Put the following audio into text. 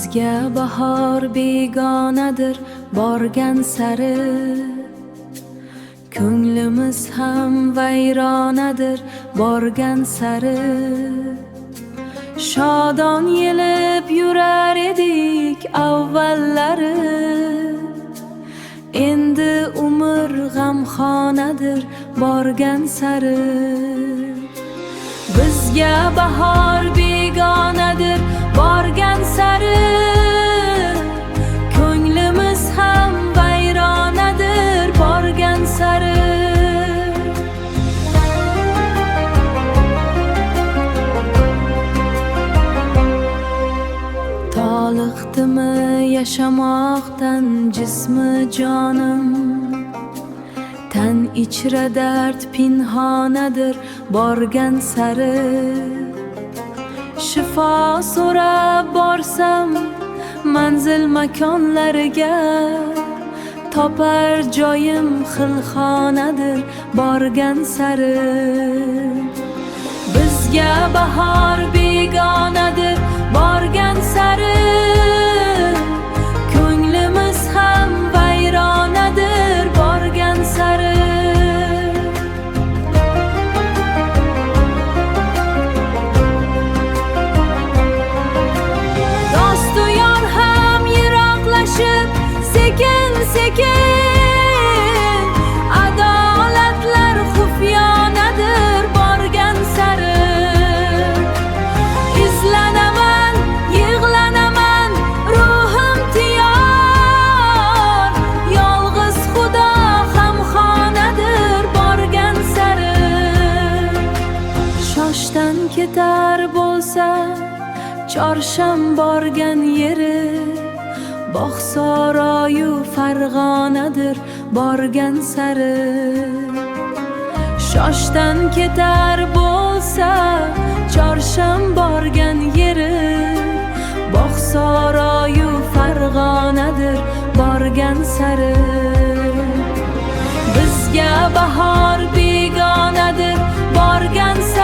Bizga bahor begonadir borgan sari, ko'nglimiz ham vayronadir borgan sari. Shodon yelib yurar edik avvallari, endi umr g'amxonadir borgan sari. Bizga bahor begonadir borgan sari, ko'nglimiz ham vayronadir borgan sari. Toliqdimi yashamoqdan jismi jonim, tan ichra dard pinhonadir borgan sari. Shifo so'rab borsam manzil makonlariga, topar joyim xilxonadir borgan sari. Bizga bahor begonadir borgan sari, ko'nglimiz ham vayronadir borgan sari. Dostu yor ham yiroqlashib sekin sekin, adolatlar xufyonadir borgan sari. Izlanaman, yig'lanaman, ruhim tiyyor, yolg'iz Xudo hamxonadir borgan sari. Shoshdan ketar bo'lsa Chorsham borgan yeri, bog' saroyu Farg'onadir borgan sari. Shoshdan ketar bo'lsa Chorsham borgan yeri, bog' saroyu Farg'onadir borgan sari. Bizga bahor begonadir borgan sari.